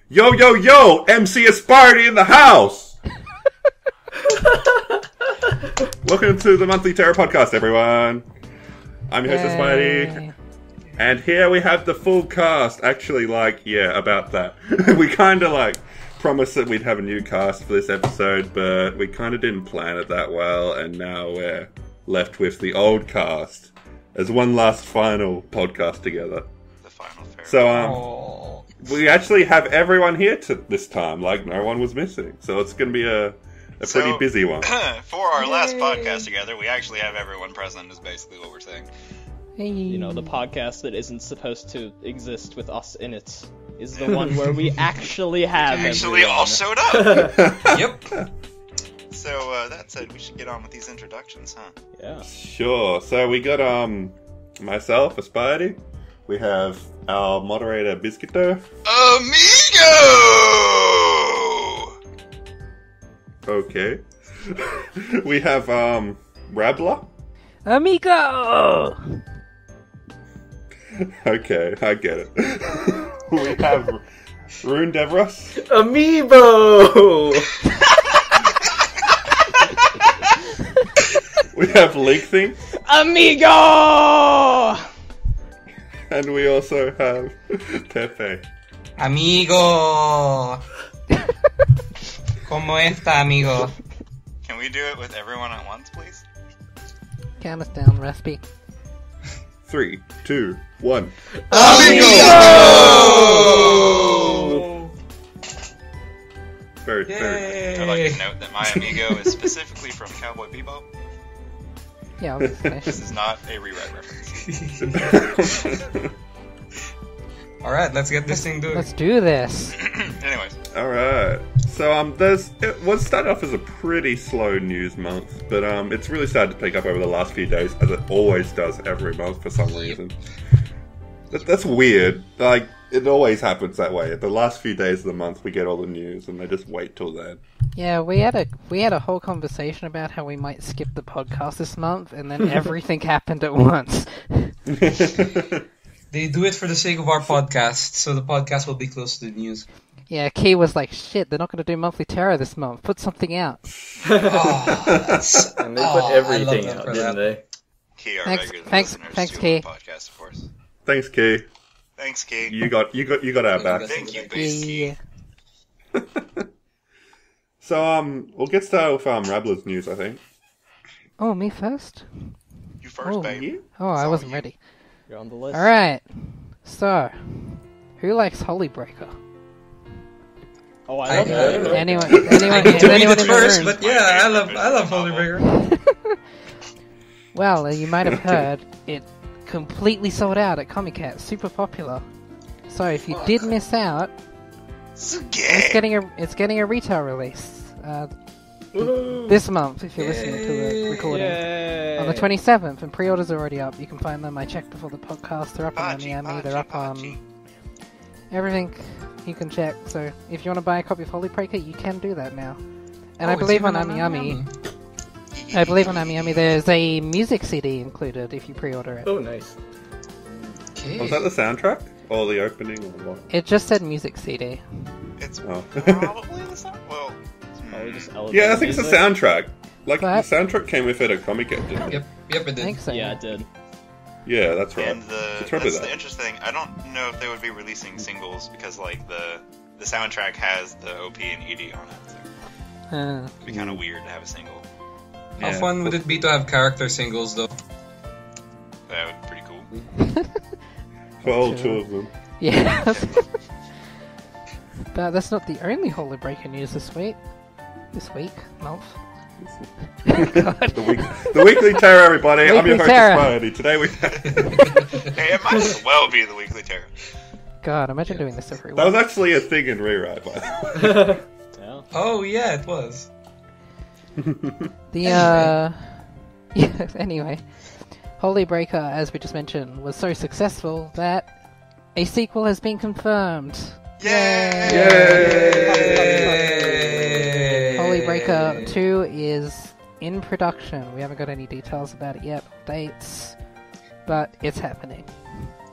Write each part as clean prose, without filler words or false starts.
Yo, yo, yo! MC Asparty in the house! Welcome to the monthly Terra podcast, everyone. I'm your host, Asparty. And here we have the full cast. Actually, about that. We kind of, promised that we'd have a new cast for this episode, but we kind of didn't plan it that well, and now we're left with the old cast as one last final podcast together. The final farewell. So, we actually have everyone here this time, no one was missing. So it's going to be a pretty busy one. For our last podcast together, we actually have everyone present, is basically what we're saying. Hey. You know, the podcast that isn't supposed to exist with us in it is the one where we actually have actually everyone. all showed up. Yep. So, that said, we should get on with these introductions, huh? Yeah. Sure. So we got, myself, Asparty. We have our moderator, Biscuito. Amigo! Okay. We have, Rabbler. Amigo! Okay, I get it. We have Rune Devros. Amiibo! We have Link Thing. Amigo! And we also have Pepe. Amigo! ¿Cómo está, amigo? Can we do it with everyone at once, please? Count us down, Raspy. 3, 2, 1. Amigo! Very, very. I'd like to note that my amigo is specifically from Cowboy Bebop. Yeah, obviously. This is not a rewrite reference. Alright, let's get this thing doing. Let's do this. Anyways. Alright. So, it was started off as a pretty slow news month, but it's really started to pick up over the last few days, as it always does every month for some reason. That's weird. It always happens that way. At the last few days of the month, we get all the news, and they just wait till then. Yeah, we had a whole conversation about how we might skip the podcast this month, and then everything happened at once. They do it for the sake of our podcast, so the podcast will be close to the news. Yeah, Key was like, shit, they're not going to do Monthly Terror this month. Put something out. And they put everything out, didn't they? Key, our Thanks- regular thanks- listeners thanks, to Key. our podcast, of course. Thanks, Key. Thanks, Key. You got our back. Thank you, Base Key. Yeah. So, we'll get started with Rabbler's news, I think. Oh, me first? You first, Oh, baby. Oh, I wasn't ready. You're on the list. Alright. So, who likes Holy Breaker? Oh, I love that. Anyone I need to read anyone it in the first, room? but yeah, I love Holy Breaker. Well, you might have heard, it completely sold out at Comic-Con. Super popular. So if you did miss out, it's getting a retail release. This month, if you're listening to the recording. Yay. On the 27th, and pre-orders are already up. You can find them. I checked before the podcast. They're up on Miami. They're up on everything you can check. So if you want to buy a copy of Holy Breaker, you can do that now. And I believe on Amiami, there's a music CD included if you pre-order it. Oh, nice. Okay. Was that the soundtrack? Or the opening, or what? It just said music CD. It's Oh. probably the sound. Well, Oh, just elevate Yeah, I think it's the music. soundtrack. The But- soundtrack came with it at Comic-Con, didn't it? Yep, it I did. think so. Yeah, it did. Yeah, that's right. and It's probably that's that. the interesting. I don't know if they would be releasing singles because the soundtrack has the OP and ED on it. So it'd be kind of weird to have a single. How Yeah. fun would it be to have character singles, though? That would be pretty cool. For all two of them. Yeah. But that's not the only Holy Breaker news this week. Month. The weekly Terror, everybody. I'm your Weekly host, Terror. Asparty. Today we Hey, it might as well be the Weekly Terror. God, imagine doing this every That was week. actually a thing in Rewrite, by the way. Yeah. Oh, yeah, it was. Yeah, anyway. Holy Breaker, as we just mentioned, was so successful that a sequel has been confirmed. Yay! Holy Breaker 2 is in production. We haven't got any details about it yet, dates, but it's happening.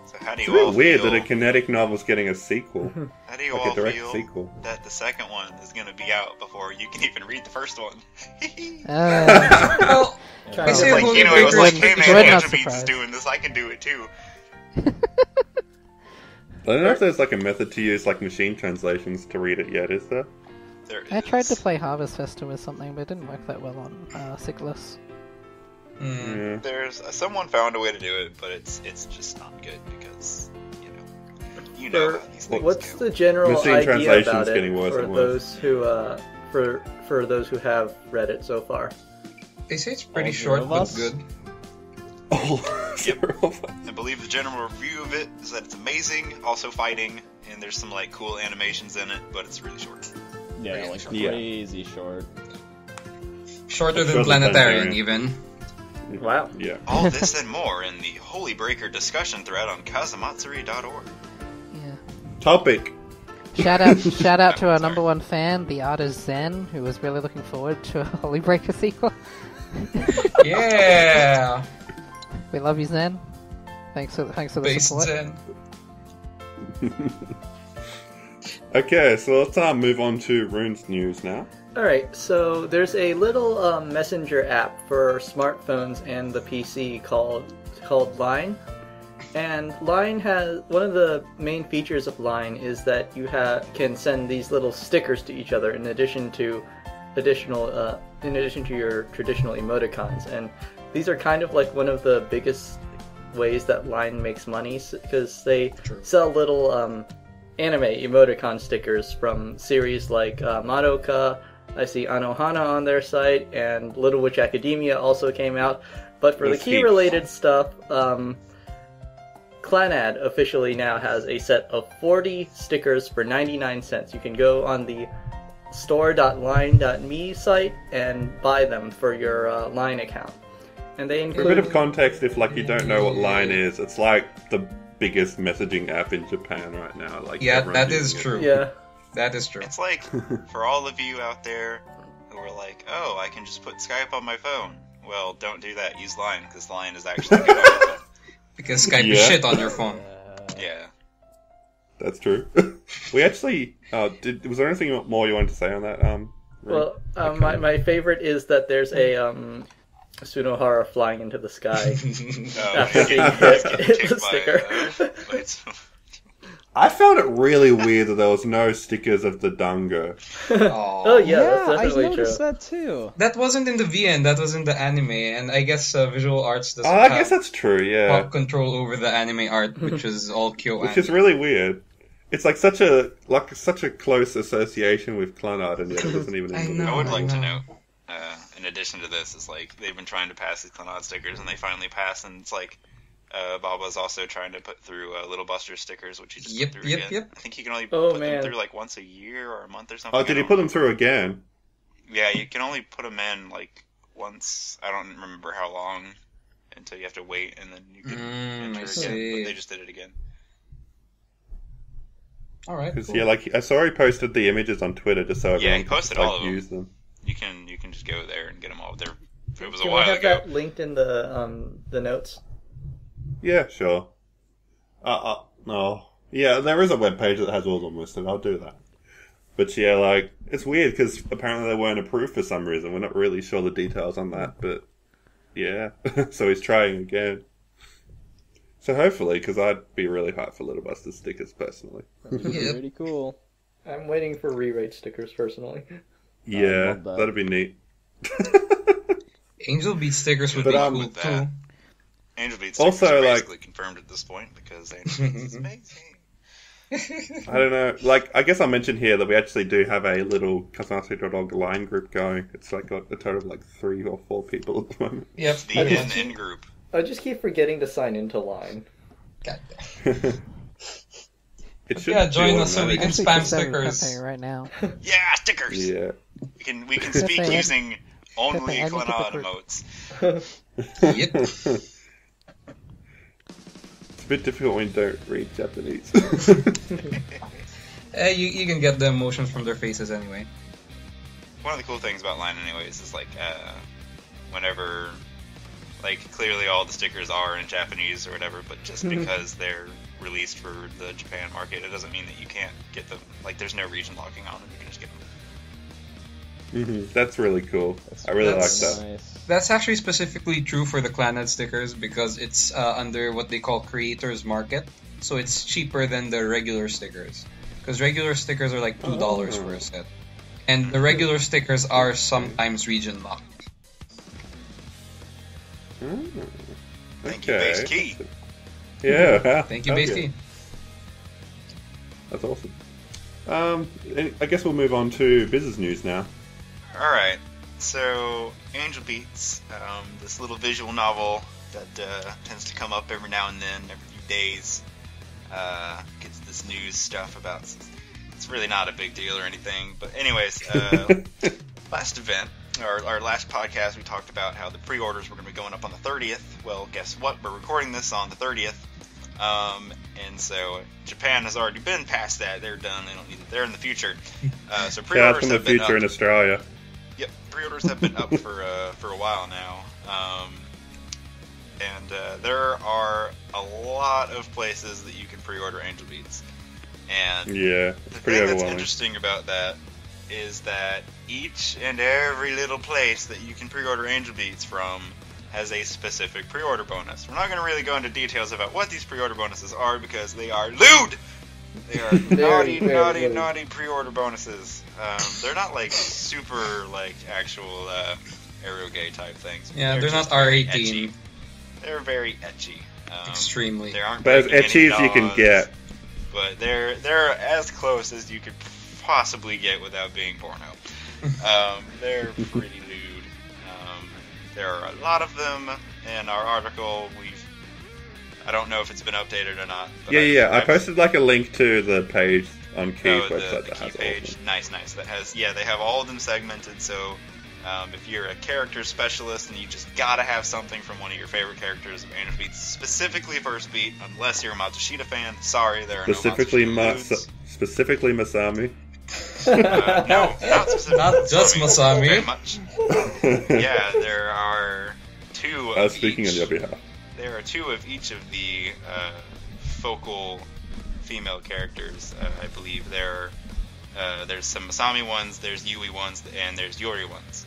So how do It's you a all bit weird feel? that a kinetic novel's getting a sequel. How do you like a all direct feel sequel. that the second one is going to be out before you can even read the first one? Well, Kind I of say Like, Holy you know, it was Breaker's like, hey pretty man, We're not Angel Beats is surprised. doing this, I can do it too. I don't know if there's like a method to use like machine translations to read it yet, is there? There I tried to is. play Harvest Festival or something, but it didn't work that well on Sigless. Yeah. There's someone found a way to do it, but it's just not good because you know how these things What's go. the general Machine idea translation's about it getting worse for and worse. those who for those who have read it so far? They say it's pretty All short of but us? good. Oh, I believe the general review of it is that it's amazing, also fighting, and there's some like cool animations in it, but it's really short. Yeah, Really like short. Yeah. crazy short. Shorter Shorter than than Planetarian, Planetarian. even. Wow. yeah. All this and more in the Holy Breaker discussion thread on kazumatsuri.org. Yeah. Topic. Shout out to our Sorry. number one fan, the artist Zen, who was really looking forward to a Holy Breaker sequel. Yeah! We love you, Zen. Thanks for the Based support. Zen. Okay, so let's move on to Rune's news now. Alright, so there's a little messenger app for smartphones and the PC called Line. And Line has one of the main features of Line is that you can send these little stickers to each other in addition to your traditional emoticons. And these are kind of like one of the biggest ways that Line makes money because they sell little anime emoticon stickers from series like Madoka. I see Anohana on their site, and Little Witch Academia also came out. But for the That's key-related stuff, Clanad officially now has a set of 40 stickers for 99 cents. You can go on the store.line.me site and buy them for your Line account. And they For a include... bit of context, if like you don't know what Line is, it's like the biggest messaging app in Japan right now. Like Yeah, everyone's that is using it. true. Yeah. That is true. It's like, for all of you out there who are like, oh, I can just put Skype on my phone. Well, don't do that. Use Line, because Line is actually good on your phone. Because Skype Yeah. is shit on your phone. Yeah. That's true. We actually was there anything more you wanted to say on that? Rune? Well, my favorite is that there's a Sunohara flying into the sky. After being hit with the sticker. I found it really weird that there was no stickers of the Dango. Oh yeah, that's I definitely noticed true. that too. That wasn't in the VN, that was in the anime, and I guess Visual Arts doesn't Oh, I have guess that's true, yeah. control over the anime art, which is all Kyo Which is really weird. It's like such a close association with Clanard, and yet it doesn't even. I include know. it. I would like to know. note, in addition to this, is like they've been trying to pass these Clanod stickers, and they finally passed. And it's like Baba's also trying to put through Little Buster stickers, which he just Yep, put through yep, again. yep. I think he can only Oh, put man. them through like once a year or a month or something. Oh, did I he don't put them through again? Yeah, you can only put them in like once. I don't remember how long until you have to wait, and then you can enter I again. see. But they just did it again. Alright, Because cool. yeah, like I saw he posted the images on Twitter just so Yeah, everyone he posted could, all like, of them. use them. You can just go there and get them all. It was a Can we while have ago. that linked in the notes? Yeah, sure. No. Yeah, there is a webpage that has all of them listed. I'll do that. But yeah, like it's weird because apparently they weren't approved for some reason. We're not really sure the details on that, but yeah. So he's trying again. So hopefully, because I'd be really hyped for Little Buster stickers personally. Yep. Pretty cool. I'm waiting for re-rate stickers personally. Yeah, love that. that'd be neat. Angel Beat stickers would But, be um, cool with too. that. Angel Beats Also, are like- basically confirmed at this point because Angel Beats is amazing. I don't know. Like, I guess I'll mention here that we actually do have a little Kazansu.org line group going. It's like got a total of like 3 or 4 people at the moment. Yep. The NN group. I just keep forgetting to sign into Line. God. It should Yeah, be join us so we automatic. can Actually, spam Pepe stickers. right now. Yeah, stickers. Yeah. We can speak Pepe, using only Pepe, add me to the Clanod group. emotes. Yep. It's a bit difficult when you don't read Japanese. You can get the emotions from their faces anyway. One of the cool things about Line, anyways, is like whenever, like, clearly all the stickers are in Japanese or whatever, but just because they're released for the Japan market, it doesn't mean that you can't get them. Like, there's no region locking on them. You can just get them. That's really cool. I really like that. Nice. That's actually specifically true for the Clanad stickers because it's under what they call Creators Market, so it's cheaper than the regular stickers. Because regular stickers are like $2 for a set, and the regular stickers are sometimes region locked. Thank you, Base Key. Yeah. Thank you, Base Okay. Key. That's awesome. I guess we'll move on to business news now. Alright, so Angel Beats, this little visual novel that tends to come up every now and then, every few days, gets this news stuff about, it's really not a big deal or anything, but anyways, last event, our last podcast, we talked about how the pre-orders were going to be going up on the 30th. Well, guess what? We're recording this on the 30th. And so Japan has already been past that. They're done. They don't need it. They're in the future. So Yeah, pre-orders from the have been future up. in Australia. Yep, pre-orders have been up for a while now. And there are a lot of places that you can pre-order Angel Beats. And Yeah, the it's pretty thing that's overwhelming. interesting about that is that each and every little place that you can pre-order Angel Beats from has a specific pre-order bonus. We're not going to really go into details about what these pre-order bonuses are because they are lewd! They are naughty, very naughty, lewd. naughty pre-order bonuses. They're not like super like actual aero-gay type things. Yeah, they're just not very R18. etchy. They're very etchy. Extremely. They aren't But as breaking etchy any as you can laws, get. but they're as close as you could possibly get without being porno. They're pretty lewd. There are a lot of them in our article. I don't know if it's been updated or not. But Yeah. I I've- posted like a link to the page on Key's the website that key has all page. of them. Nice. That has, they have all of them segmented. So if you're a character specialist and you just gotta have something from one of your favorite characters of Angel Beats, specifically First Beat, unless you're a Matsushita fan, sorry, there are Specifically, no Matsushita specifically Masami. no, not specifically. Not just Masami. Very much. Yeah, there are two of I was speaking on each. your behalf. There are two of each of the focal female characters, I believe. There's some Masami ones, there's Yui ones, and there's Yuri ones.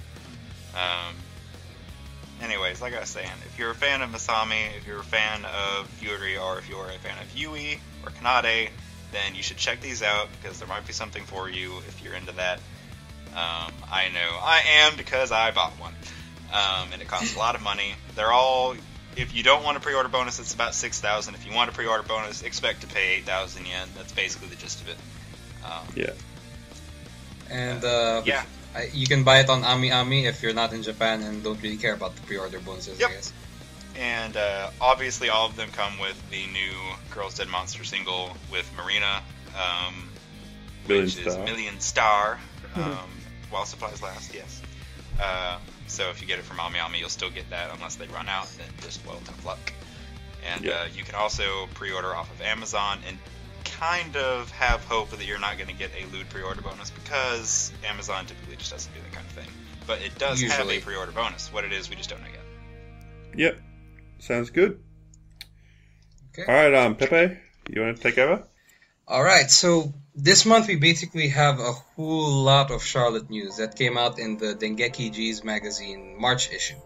Anyways, like I was saying, if you're a fan of Masami, if you're a fan of Yuri, or if you're a fan of Yui or Kanade, then you should check these out because there might be something for you if you're into that. I know I am because I bought one. And it costs a lot of money. They're all, if you don't want a pre-order bonus, it's about 6,000. If you want a pre-order bonus, expect to pay 8,000 yen. That's basically the gist of it. Yeah. And Yeah. you can buy it on AmiAmi if you're not in Japan and don't really care about the pre-order bonuses, Yep. I guess. And obviously all of them come with the new Girls Dead Monster single with Marina, Million which is Star. Million Star, while supplies last, yes. So if you get it from AmiAmi, you'll still get that unless they run out, then just, well, tough luck. And Yeah. you can also pre-order off of Amazon and kind of have hope that you're not going to get a lewd pre-order bonus because Amazon typically just doesn't do that kind of thing. But it does have Usually. a pre-order bonus. What it is, we just don't know yet. Yep. Sounds good. Okay. Alright, Pepe, you want to take over? Alright, so this month we basically have a whole lot of Charlotte news that came out in the Dengeki G's magazine March issue.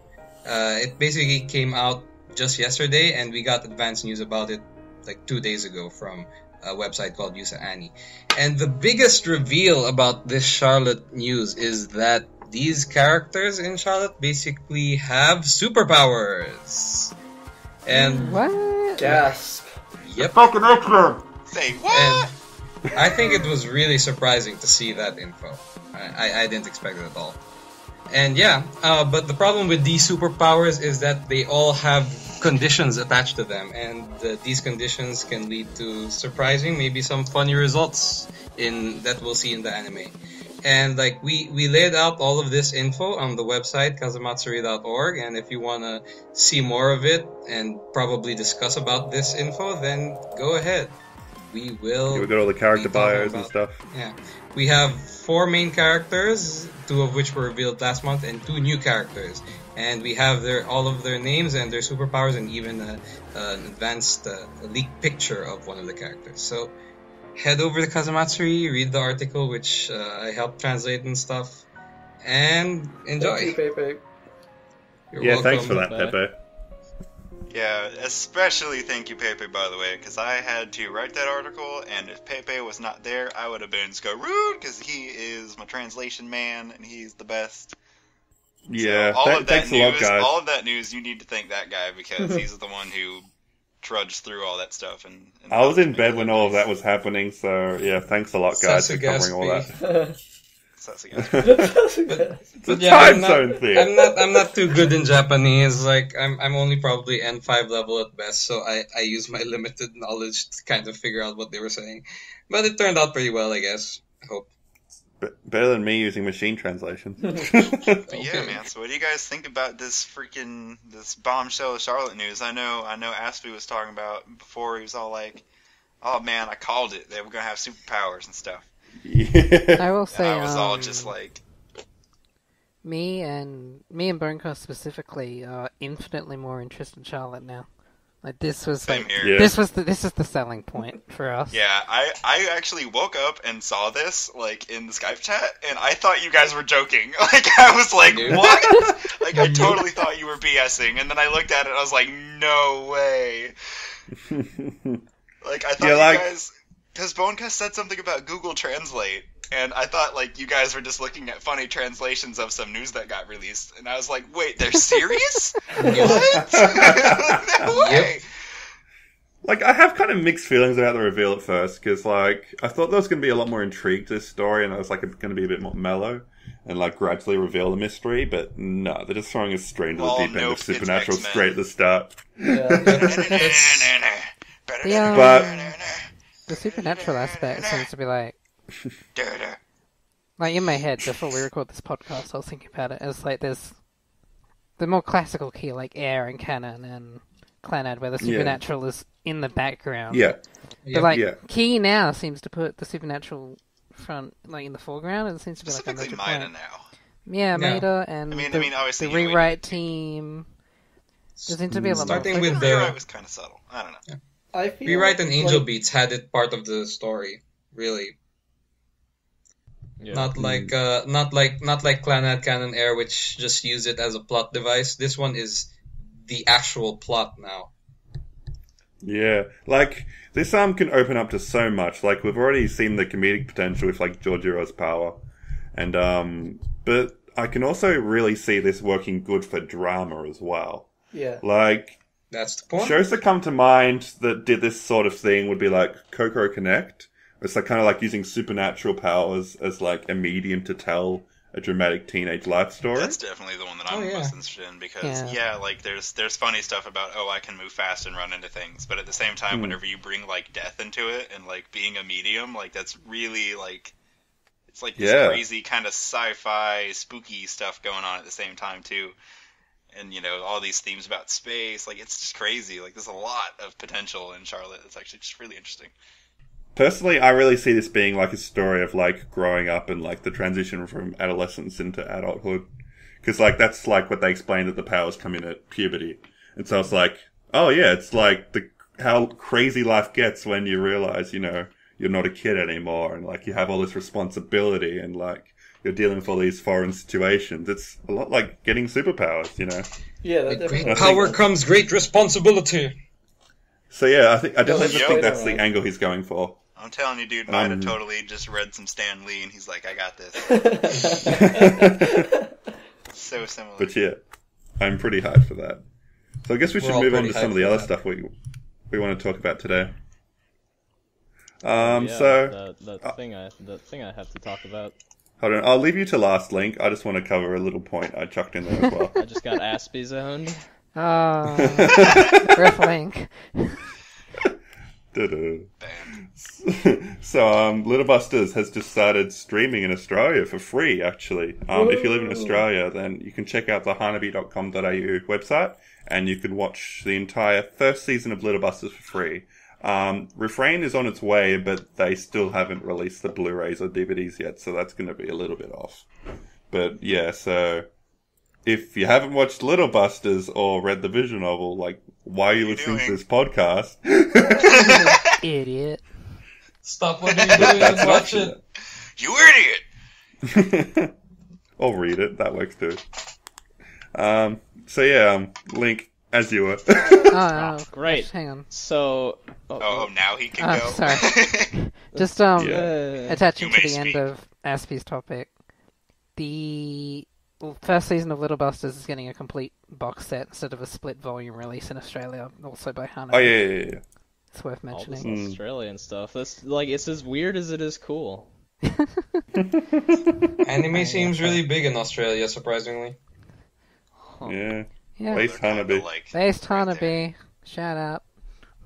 It basically came out just yesterday and we got advance news about it like 2 days ago from a website called Yusa Annie. And the biggest reveal about this Charlotte news is that these characters in Charlotte basically have superpowers. And What? Gasp. yep. Fucking excellent! Say what? And I think it was really surprising to see that info. I didn't expect it at all. And yeah, but the problem with these superpowers is that they all have conditions attached to them, and these conditions can lead to surprising, maybe some funny results that we'll see in the anime. And like we laid out all of this info on the website kazamatsuri.org, and if you want to see more of it and probably discuss about this info, then go ahead. we will. We've got all the character be talking bios and about- stuff. Yeah, we have 4 main characters, 2 of which were revealed last month, and 2 new characters. And we have all of their names and their superpowers, and even an advanced leaked picture of one of the characters. So head over to Kazamatsuri, read the article, which I helped translate and stuff, and enjoy. Thank you, Pepe. You're Yeah, welcome. thanks for that, Bye. Pepe. Yeah, especially thank you, Pepe, by the way, because I had to write that article, and if Pepe was not there, I would have been screwed, because he is my translation man, and he's the best. Yeah, So all of that thanks a lot, news, guys. all of that news, you need to thank that guy, because he's the one who trudged through all that stuff. And I was in helped bed make when it all of nice. that was happening, so yeah, thanks a lot, guys, for covering all that. So that's a good. It's a Yeah, time zone thing. I'm not too good in Japanese. Like I'm only probably N5 level at best, so I use my limited knowledge to kind of figure out what they were saying. But it turned out pretty well, I guess. I hope. Better than me using machine translation. But yeah, Okay. man. So what do you guys think about this bombshell Charlotte news? I know Aspie was talking about before. He was all like, "Oh man, I called it. They were gonna have superpowers and stuff." Yeah. I will And say, I was all just like, me and Bonecast specifically are infinitely more interested in Charlotte now. Like this was "Same like here." Yeah. this is the selling point for us. Yeah, I actually woke up and saw this, like, in the Skype chat, and I thought you guys were joking. Like, I was like, Nope. what? Like, I totally thought you were BSing, and then I looked at it and I was like, no way. Like, I thought Yeah, like- you guys... Because Bonecast said something about Google Translate, and I thought, like, you guys were just looking at funny translations of some news that got released, and I was like, wait, they're serious? What? No way. Like, I have kind of mixed feelings about the reveal at first, because, like, I thought there was going to be a lot more intrigue to this story, and I was like, it's going to be a bit more mellow, and, like, gradually reveal the mystery, but no, they're just throwing us straight into Well, the deep end nope, of it's Supernatural X-Men. straight at the start. Yeah. But- The supernatural aspect seems to be like in my head before we record this podcast. I was thinking about it as like there's the more classical key like Air and Canon and Clannad, where the supernatural is in the background. Yeah. But like Yeah. Key now seems to put the supernatural front like in the foreground. It seems to be like a Specifically major Maida point. now. Yeah, Yeah. Maida and I mean, obviously, the you know, rewrite team. There seems to be a lot Starting more. with The rewrite was kind of subtle. I don't know. I feel Rewrite and Angel like- Beats had it part of the story, really. Yeah. Not like Clannad Canon Air, which just use it as a plot device. This one is the actual plot now. Yeah, like, this can open up to so much. Like, we've already seen the comedic potential with, like, Georgiero's power. And, but I can also really see this working good for drama as well. Yeah. Like, That's the point. shows that come to mind that did this sort of thing would be, like, Coco Connect. It's, like, kind of like using supernatural powers as, like, a medium to tell a dramatic teenage life story. That's definitely the one that I'm Oh, yeah. most interested in because Yeah. like there's funny stuff about I can move fast and run into things, but at the same time, whenever you bring like death into it and like being a medium, like that's really like it's like this Yeah. crazy kind of sci-fi spooky stuff going on at the same time too, and you know all these themes about space, like it's just crazy. Like there's a lot of potential in Charlotte. It's actually just really interesting. Personally, I really see this being like a story of like growing up and like the transition from adolescence into adulthood. Because like that's like what they explained that the powers come in at puberty. And so it's like, oh yeah, it's like how crazy life gets when you realize, you know, you're not a kid anymore and like you have all this responsibility and like you're dealing with all these foreign situations. It's a lot like getting superpowers, you know. Yeah, that With definitely. great power comes great responsibility. So yeah, I definitely Yo. think that's the angle he's going for. I'm telling you, dude, Maida totally just read some Stan Lee and he's like, I got this. So similar. But yeah, I'm pretty hyped for that. So I guess we We're should all move on pretty to some of the hyped for other that. stuff we want to talk about today. Yeah, So the thing I have to talk about. hold on, I'll leave you to last, Link. I just want to cover a little point I chucked in there as well. I just got Aspie zoned. Oh, Griff Link. Da-da. Bam. So, Little Busters has just started streaming in Australia for free, actually. If you live in Australia, then you can check out the hanabi.com.au website, and you can watch the entire first season of Little Busters for free. Refrain is on its way, but they still haven't released the Blu-rays or DVDs yet, so that's going to be a little bit off. But yeah, so if you haven't watched Little Busters or read the visual novel, like, why are you listening to this podcast? Idiot. Stop what are you doing and watch it. You idiot! Or read it, that works too. So yeah, Link, as you were. Oh, Great. Hang on. So. Oh, now he can go. Sorry. Just attaching You to may the end speak. of Aspie's topic, the first season of Little Busters is getting a complete box set instead of a split volume release in Australia, also by Hana. Oh yeah. It's worth All this mentioning. Australian stuff. That's like, it's as weird as it is cool. Anime seems really big in Australia, surprisingly. Yeah. Yeah. Based They're kinda Hanabi. like Based right there. Hanabi. Shout out.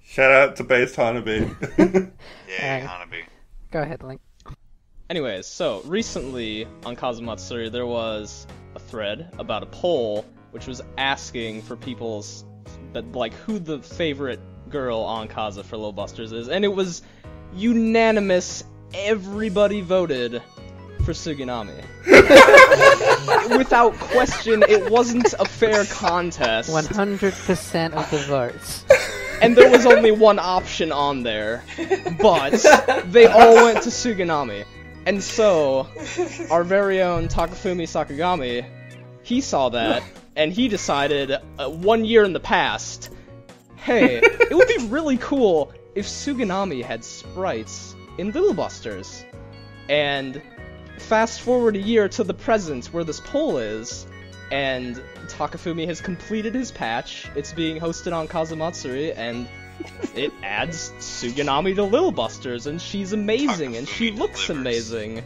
Shout out to Based Hanabi. Yeah, Alright. Hanabi. Go ahead, Link. Anyways, so recently on Kazumatsuri there was a thread about a poll which was asking for people's who the favorite girl on Kaza for Little Busters is, and it was unanimous. Everybody voted for Suganami. Without question, it wasn't a fair contest. 100% of the votes. And there was only one option on there, but they all went to Suganami. And so, our very own Takafumi Sakagami, he saw that, and he decided, 1 year in the past, hey, it would be really cool if Suganami had sprites in Little Busters. And fast forward a year to the present where this poll is, and Takafumi has completed his patch. It's being hosted on Kazumatsuri, and it adds Suganami to Little Busters, and she's amazing, and she Takafumi looks delivers. amazing.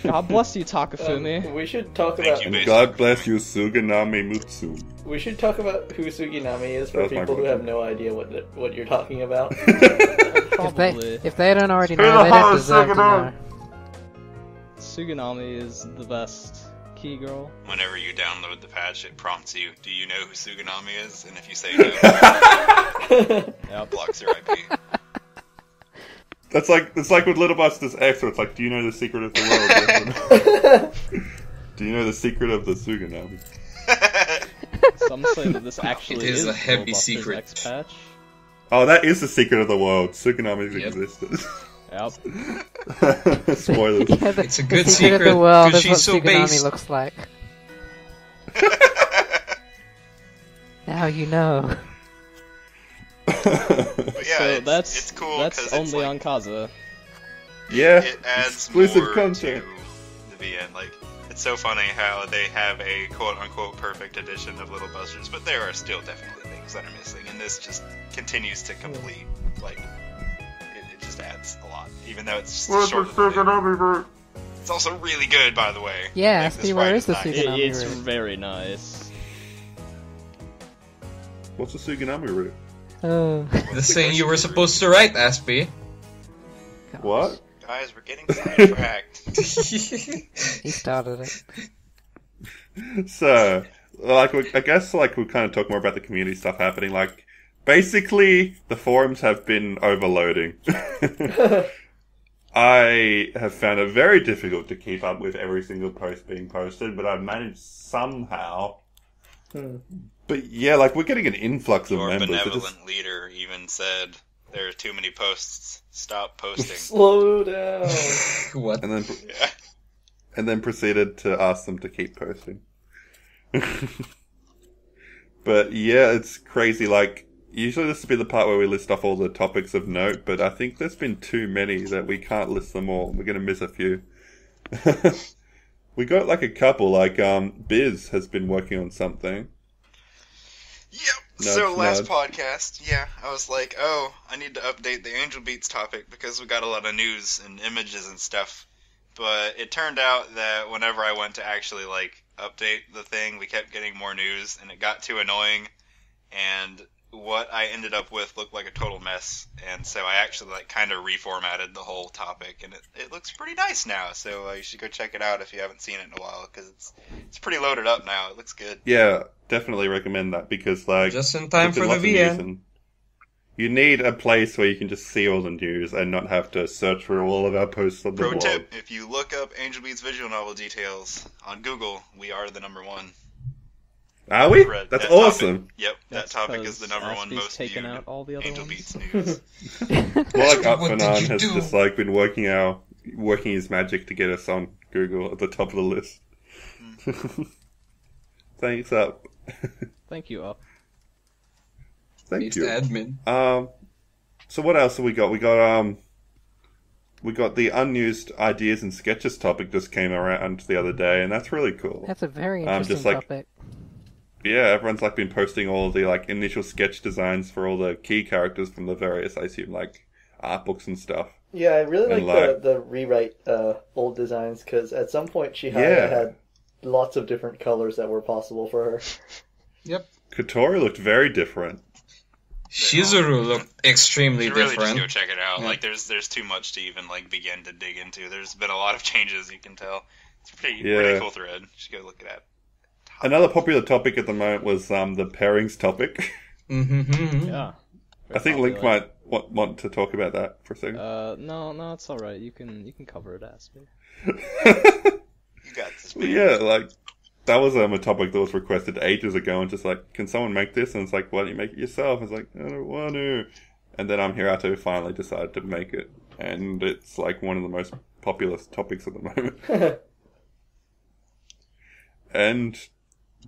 God bless you, Takafumi. We should talk Thank about you, And Based God Hanabi. bless you, Suganami Mutsu. we should talk about who Suginami is That for was my people who question. have no idea what you're talking about. Probably. If they don't already Who know, the they hell don't is deserve to Suganami? know. Suganami is the best key girl. Whenever you download the patch, it prompts you, do you know who Suganami is? And if you say no, Yep. blocks your IP. It's like with Little Busters X, where it's like, do you know the secret of the world? Yes or no? Do you know the secret of the Suganami? Some say that this actually It is a Little heavy Busters secret. X patch. Oh, that is the secret of the world. Suganami's Yep. existence. Yep. Spoilers. Yeah, It's a the good secret of secret, the world 'cause is what she's so Suganami based. looks like. Now you know. But yeah, So it's cool that's because only it's like, on Kaza. Yeah, it adds exclusive more content. to the VN. Like, it's so funny how they have a quote-unquote perfect edition of Little Busters, but there are still definitely things that are missing, and this just continues to complete. Like, it just adds a lot, even though it's just short. It's also really good, by the way. Yeah, Like, Aspie, this where ride is the nice. Suganami? It's route. very nice. What's the Suganami route? Oh. The thing you were supposed to write, Aspie. What? Guys, we're getting sidetracked. He started it. So, like, I guess, like, we'll kind of talk more about the community stuff happening. Like, basically, the forums have been overloading. I have found it very difficult to keep up with every single post being posted, but I've managed somehow. But yeah, like, we're getting an influx of Your members. It benevolent just- leader even said, there are too many posts. Stop posting. Slow down. What? Yeah. and then proceeded to ask them to keep posting. But yeah, it's crazy. Like, usually this would be the part where we list off all the topics of note, but I think there's been too many that we can't list them all. We're gonna miss a few. We got like a couple, like, Biz has been working on something. Yep. Nudge, So last nudge. podcast, yeah, I was like, oh, I need to update the Angel Beats topic because we got a lot of news and images and stuff. But it turned out that whenever I went to actually like update the thing, we kept getting more news and it got too annoying. And what I ended up with looked like a total mess. And so I actually like kind of reformatted the whole topic, and it looks pretty nice now. So you should go check it out if you haven't seen it in a while because it's pretty loaded up now. It looks good. Yeah, definitely recommend that because, like, Just in time there's been for lots the of news VN. and- You need a place where you can just see all the news and not have to search for all of our posts on the Pro blog. tip, if you look up Angel Beats visual novel details on Google, we are the #1. Are we? Thread. That's That awesome. Topic, yep, that topic is the #1 most taken viewed out all the other Angel ones. Beats news. More like What did Upfanon you has do? just like been working his magic to get us on Google at the top of the list. Thanks, Up. Thank you, Up. Thank He's you. the admin. So what else have we got? We got the unused ideas and sketches topic just came around the other day, and that's really cool. That's a very interesting just like- topic. Yeah, everyone's like been posting all the like initial sketch designs for all the key characters from the various, I assume, like art books and stuff. Yeah, I really And, like the rewrite old designs, because at some point Chihaya Yeah. had lots of different colors that were possible for her. Yep. Kotori looked very different. Shizuru looked extremely You really different. just go check it out. Yeah. Like, there's too much to even like begin to dig into. There's been a lot of changes, you can tell. It's a pretty cool thread. You should go look at that. Another popular topic at the moment was the pairings topic. Mm-hmm. Yeah. I think Link might want to talk about that for a second. No, it's all right. You can cover it, Aspie. You got this, man. Yeah, like that was a topic that was requested ages ago, and just like, can someone make this? And it's like, why don't you make it yourself? It's like, I don't want to. And then Hirato finally decided to make it, and it's like one of the most popular topics at the moment. And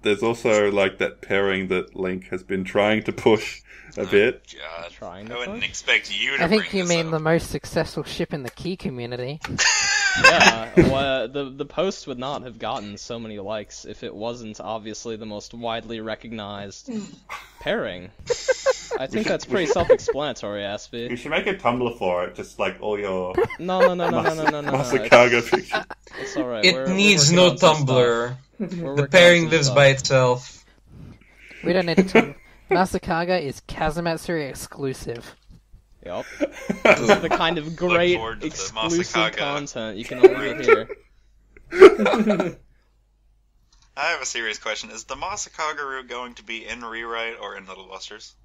there's also like that pairing that Link has been trying to push a bit. God, Trying I to wouldn't push? expect you to I think bring you this mean up. the most successful ship in the key community. Yeah, well, the post would not have gotten so many likes if it wasn't obviously the most widely recognized pairing. I think that's pretty self-explanatory, You Aspie. should make a Tumblr for it, just like all your No. Masakaga pictures. It's alright. It needs no Tumblr. The pairing lives by itself. We don't need a ton. Masakaga is Kazumatsuri exclusive. Yup. This is the kind of great forward to the exclusive Masakaga content you can only get here. I have a serious question. Is the Masakaga route going to be in Rewrite or in Little Busters?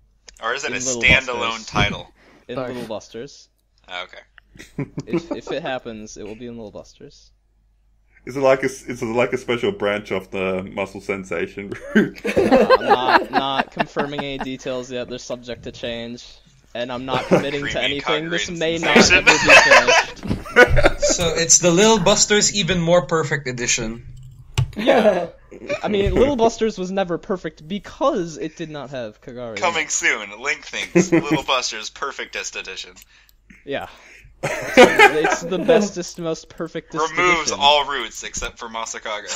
Or is it In a Little standalone Busters. title? In Sorry. Little Busters. Oh, okay. If it happens, it will be in Little Busters. Is it like a special branch of the muscle sensation route? I'm not confirming any details yet. They're subject to change. And I'm not committing to Creamy anything. This Cochrane may not sensation. ever be finished. So it's the Lil Busters even more perfect edition. Yeah. I mean, Little Busters was never perfect because it did not have Kagari. Coming soon, Link thinks Little Busters perfectest edition. Yeah. It's the bestest, most perfectest Removes edition. all routes except for Masakaga.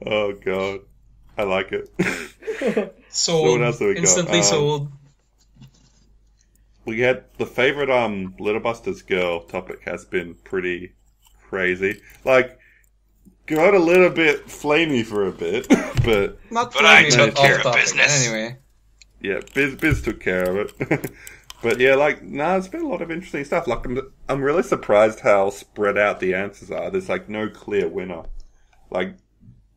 Oh god, I like it. Sold. what else have we got? Instantly sold. We had the favorite Little Busters girl topic has been pretty crazy. Like, got a little bit flamey for a bit, but Not But I flaming, took but care off of topic. business. Anyway. yeah, Biz took care of it. But yeah, like, it's been a lot of interesting stuff. Like, I'm really surprised how spread out the answers are. There's like no clear winner. Like,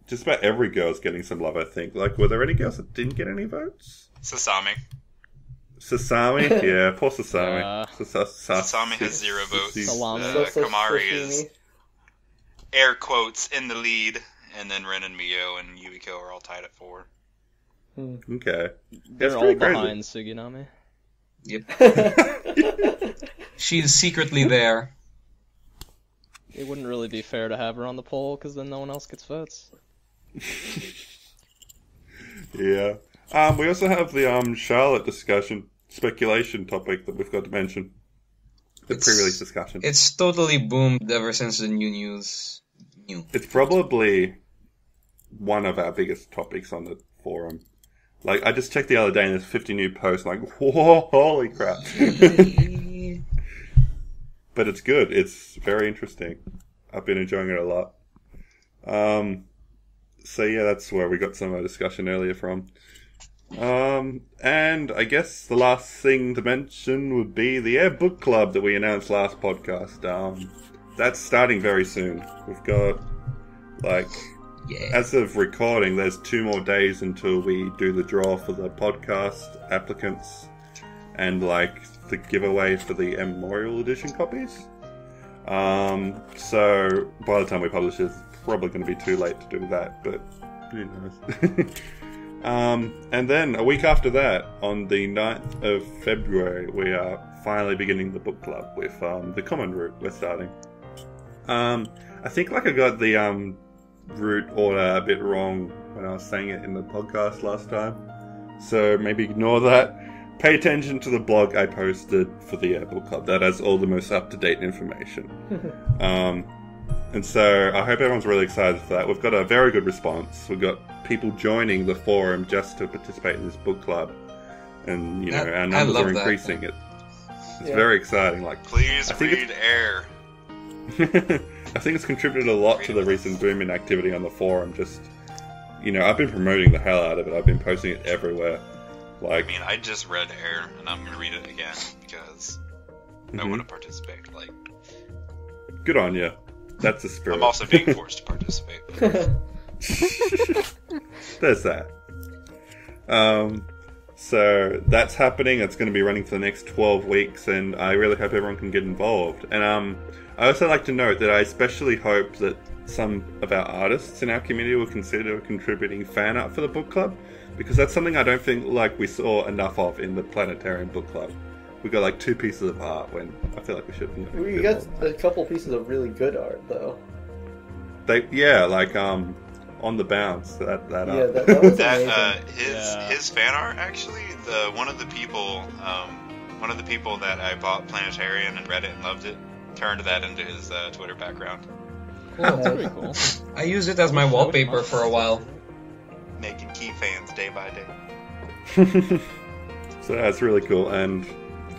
just about every girl's getting some love, I think. Like, were there any girls that didn't get any votes? Sasami. Sasami? Yeah, poor Sasami. Sasami has 0 votes. Salami. Kamari is air quotes in the lead, and then Ren and Mio and Yuiko are all tied at 4. Okay. They're That's all pretty crazy. behind Suginami. Yep. She's secretly there. It wouldn't really be fair to have her on the poll, because then no one else gets votes. Yeah. We also have the Charlotte speculation topic that we've got to mention. The It's- pre-release discussion. It's totally boomed ever since the new news. It's probably one of our biggest topics on the forum. Like, I just checked the other day and there's 50 new posts. Like, whoa, holy crap. But it's good. It's very interesting. I've been enjoying it a lot. So yeah, that's where we got some of our discussion earlier from. And I guess the last thing to mention would be the Air Book Club that we announced last podcast. That's starting very soon. We've got, like, Yeah. as of recording, there's 2 more days until we do the draw for the podcast applicants and like the giveaway for the Memorial Edition copies. So by the time we publish it, it's probably going to be too late to do that, but who knows. And then a week after that, on the 9th of February, we are finally beginning the book club with the common route we're starting. I think like I got the route order a bit wrong when I was saying it in the podcast last time, so maybe ignore that. Pay attention to the blog I posted for the book club. That has all the most up-to-date information. And so I hope everyone's really excited for that. We've got a very good response. We've got people joining the forum just to participate in this book club, and you know our numbers are increasing. It's very exciting. Like, please read Air. I think it's contributed a lot to the recent boom in activity on the forum. Just, you know, I've been promoting the hell out of it. I've been posting it everywhere. Like, I mean, I just read Air, and I'm gonna read it again because I want to participate. Like, good on you. That's the spirit. I'm also being forced to participate. There's that. So that's happening. It's going to be running for the next 12 weeks, and I really hope everyone can get involved. And I also like to note that I especially hope that some of our artists in our community will consider contributing fan art for the book club, because that's something I don't think like we saw enough of in the Planetarium book club. We got like 2 pieces of art when I feel like we should. We got a couple pieces of really good art though. Like on the bounce that art. That was amazing. His fan art actually. One of the people that I bought Planetarium and read it and loved it turned that into his Twitter background. Cool. That's pretty cool. I used it as my wallpaper for a while. Making key fans day by day. So that's really cool, and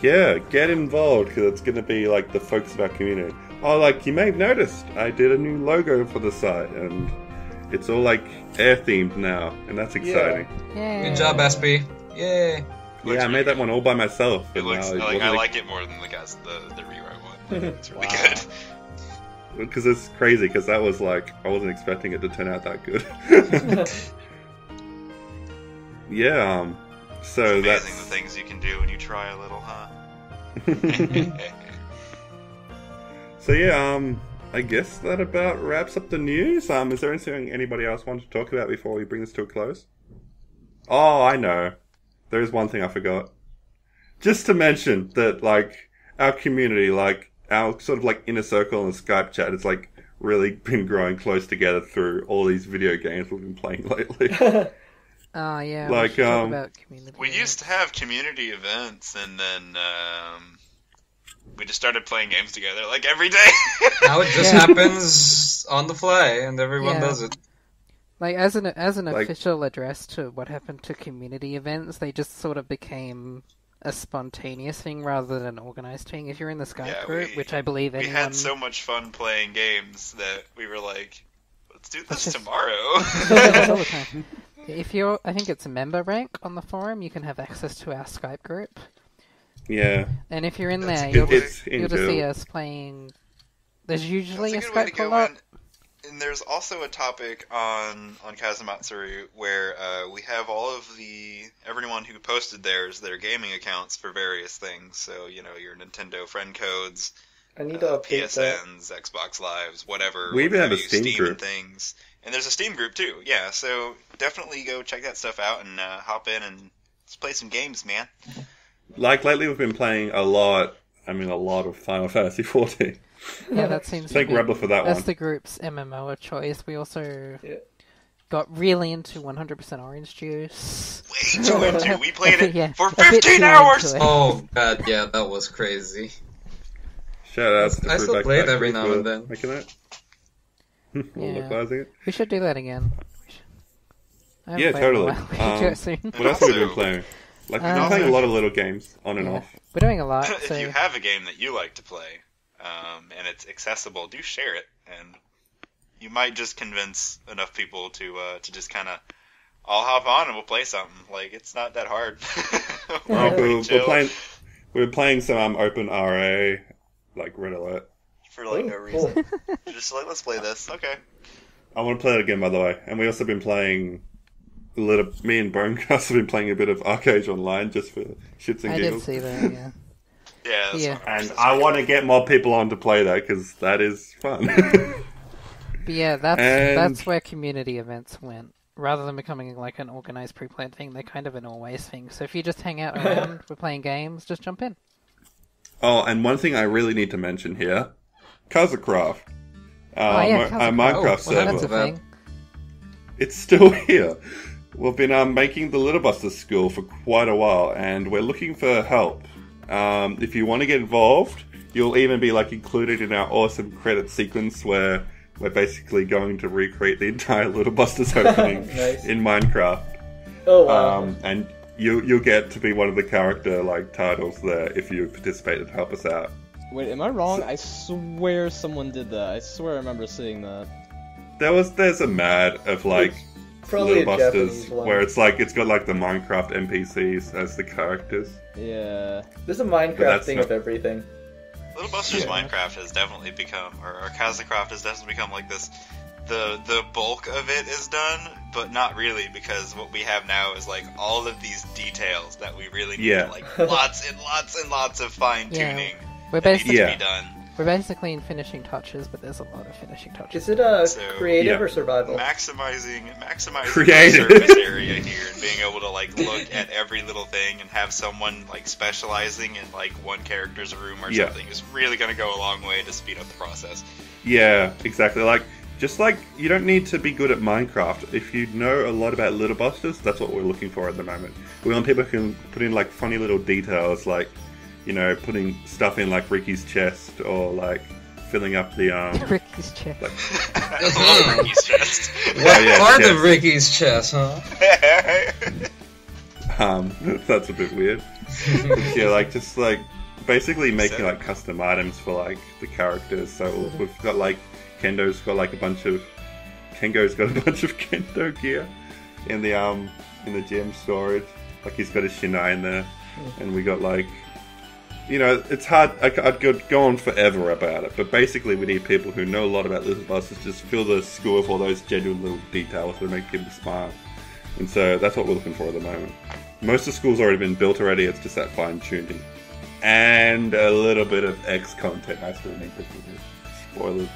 yeah, get involved, because it's going to be like the focus of our community. Oh, like you may have noticed, I did a new logo for the site, and it's all like air themed now, and that's exciting. Yeah. Good job, SB. Yay. Yeah, I made that one all by myself. It looks I like it more than the rewrite one. It's really good. Because it's crazy, because that was like, I wasn't expecting it to turn out that good. Yeah, so it's that's... amazing the things you can do when you try a little, huh? So yeah, I guess that about wraps up the news. Is there anything anybody else wanted to talk about before we bring this to a close? Oh, I know. There is one thing I forgot. Just to mention that, like, our community, like, our sort of, like, inner circle and Skype chat has, like, really been growing close together through all these video games we've been playing lately. Oh, yeah. Like, we talk about community we used to have community events, and then, we just started playing games together, like, every day. Now it just happens on the fly, and everyone does it. Like, as an Like- official address to what happened to community events, they just sort of became a spontaneous thing rather than an organized thing. If you're in the Skype group, which I believe we anyone... had so much fun playing games that we were like, let's do this tomorrow. all the time. If you're, I think it's a member rank on the forum, you can have access to our Skype group. Yeah. And if you're in That's there, a good you'll way. just see us playing... There's usually That's a a good way to Skype go call-up. And there's also a topic on Kazamatsuru where we have all of everyone who posted their gaming accounts for various things. So, you know, your Nintendo friend codes, I need to update PSNs, Xbox Lives, whatever. We even have a you, Steam group. And things. And there's a Steam group too, yeah. So definitely go check that stuff out and hop in and let's play some games, man. Like, lately we've been playing a lot of Final Fantasy XIV. Yeah, that seems Thank to be... Rebel for that That's one. the group's MMO of choice. We also got really into 100% Orange Juice. Way too into. We played it for a bit 15 too hours! into it. Oh, God, yeah, that was crazy. Shout out to I still Fruitback play it Factory every now for and then. making that. Yeah. Localizing it. We should do that again. I haven't Yeah, played in a totally. while. We should do it soon. What else have we been playing? Like, we've been playing a lot of little games, on and off. We're doing a lot, If so... you have a game that you like to play, and it's accessible, do share it, and you might just convince enough people to just kind of, I'll hop on and we'll play something. Like, it's not that hard. We're playing some Open RA, like Red Alert. For like no reason. Just like, let's play this. Okay. I want to play it again, by the way. And we also been playing me and Bonecast have been playing a bit of Arcade Online just for shits and I giggles. did see that, yeah. Yeah, that's Yeah. And I want to get more people on to play that because that is fun. But yeah, And- that's where community events went. Rather than becoming like an organized pre-planned thing, they're kind of an always thing. So if you just hang out around, we're playing games, just jump in. Oh, and one thing I really need to mention here, Kazacraft. Yeah, Our Minecraft server. That's a thing. It's still here. We've been making the Little Busters school for quite a while, and we're looking for help. If you want to get involved, you'll even be like included in our awesome credit sequence where we're basically going to recreate the entire Little Busters opening Nice. in Minecraft. Oh wow. And you'll get to be one of the character like titles there if you participate and help us out. Wait, am I wrong? I swear someone did that. I swear I remember seeing that. There's a mad of like Probably Little a Busters Japanese one. where it's got like the Minecraft NPCs as the characters. Yeah. There's a But Minecraft that's thing not- of everything. Little Busters Yeah. Minecraft has definitely become, or Kazacraft has definitely become like this. The bulk of it is done, but not really, because what we have now is like all of these details that we really need, Yeah. like lots and lots and lots of fine tuning We're that needs basically Yeah. to be done. we're basically in finishing touches, but there's a lot of finishing touches. Is it a So, creative yeah. or survival? Maximizing Creative. the surface area here and being able to like look at every little thing and have someone like specializing in like one character's room or Yeah. something is really going to go a long way to speed up the process. Yeah, exactly. Just like you don't need to be good at Minecraft. If you know a lot about Little Busters, that's what we're looking for at the moment. We want people who can put in like funny little details, like putting stuff in like Ricky's chest or like filling up the Ricky's chest. I love Ricky's chest. What yeah, part chest. of Ricky's chest, huh? that's a bit weird. Yeah, just basically making like custom items for like the characters. So we've got like Kendo's got a bunch of Kendo gear in the gym storage. Like he's got his Shinai in there, and we got like it's hard. I'd go on forever about it, but basically we need people who know a lot about Little Busters to just fill the school with all those genuine little details that make people smile. And so that's what we're looking for at the moment. Most of the school's already been built already. It's just that fine tuning and a little bit of X content. I still need to do. Spoilers.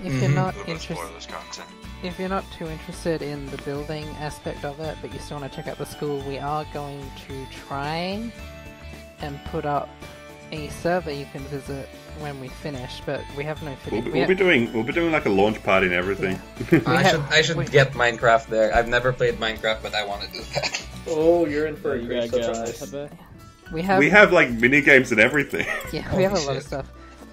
If you're not A little bit of interested, spoilers content. if you're not too interested in the building aspect of it, but you still want to check out the school, we are going to try and put up a server you can visit when we finish. But we have no footage. We'll be doing like a launch party and everything. I should get Minecraft there. I've never played Minecraft, but I want to do that. Oh, you're in for a You great gotta get on surprise. that, I bet. We We have like mini games and everything. Yeah, we have a Holy lot of shit. stuff.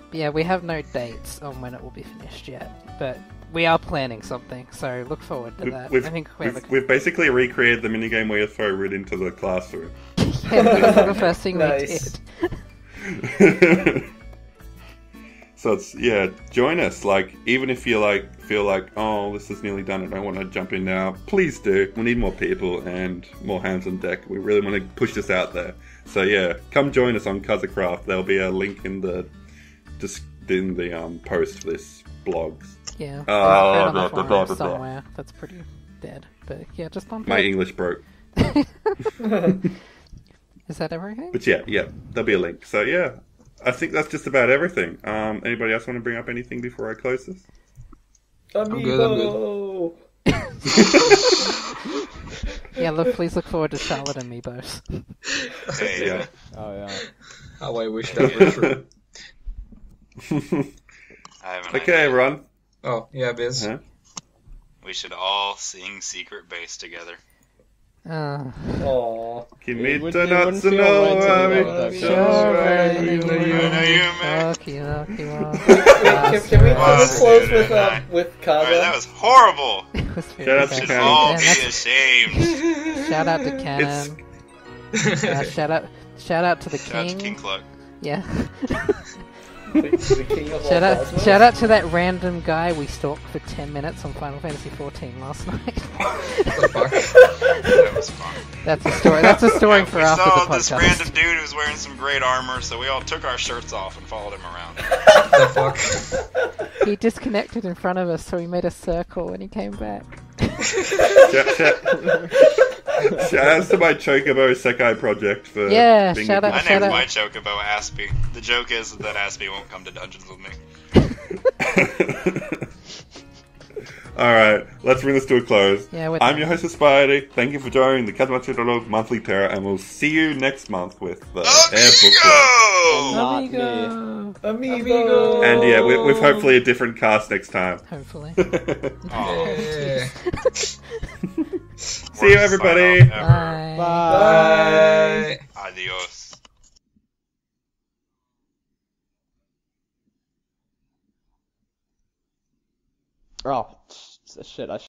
But yeah, we have no dates on when it will be finished yet. But we are planning something, so look forward to that. I think we have a... We've basically recreated the minigame where you throw wood into the classroom. Yeah, that's the first thing Nice. we did. So it's join us. Like even if you feel like oh this is nearly done, I don't want to jump in now. Please do. We need more people and more hands on deck. We really want to push this out there. So yeah, come join us on Kazacraft. There'll be a link in the post for this blog. Yeah. Oh, on the blah, blah, forum blah, blah. somewhere. That's pretty dead. But yeah, just don't. My English broke. Is that everything? But yeah, there'll be a link. So yeah, I think that's just about everything. Anybody else want to bring up anything before I close this? Amiibo! Yeah, please look forward to Charlotte Amiibos. Hey, Yeah. Oh yeah. How I wish that were true. I have an Okay, idea. everyone. Oh, yeah, Biz. Huh? We should all sing Secret Base together. Aww. Kimi It would- to it not wouldn't to feel know right to I do mean, that, sure, though. right, I know you may. Can we close with Kaga? Alright, that was horrible! Shout out to We should Canon. all be That's- ashamed. Shout out to Canon. Shout out to the Shout out to King. King Cluck. Yeah. The king of all Shout cosmos? out to that random guy we stalked for 10 minutes on Final Fantasy XIV last night. What the fuck? That was fun. That's a story. That's a story for We after saw the this podcast. random dude who was wearing some great armor, so we all took our shirts off and followed him around. What the fuck? He disconnected in front of us, so we made a circle when he came back. Shout outs to my Chocobo Sekai project for Yeah, being shout a out- I good- named out. my Chocobo Aspie. The joke is that Aspie won't come to dungeons with me. Alright, let's bring this to a close. Yeah, we're I'm done. your host, Spidey. Thank you for joining the Kazamachi.org monthly Terra, and we'll see you next month with the Air Book Club. Amigo! Not me. Amigo! And yeah, with hopefully a different cast next time. Hopefully. Aw. Yeah. See you, everybody. Worst sign off ever. Bye. Bye. Adios. Oh, shit, I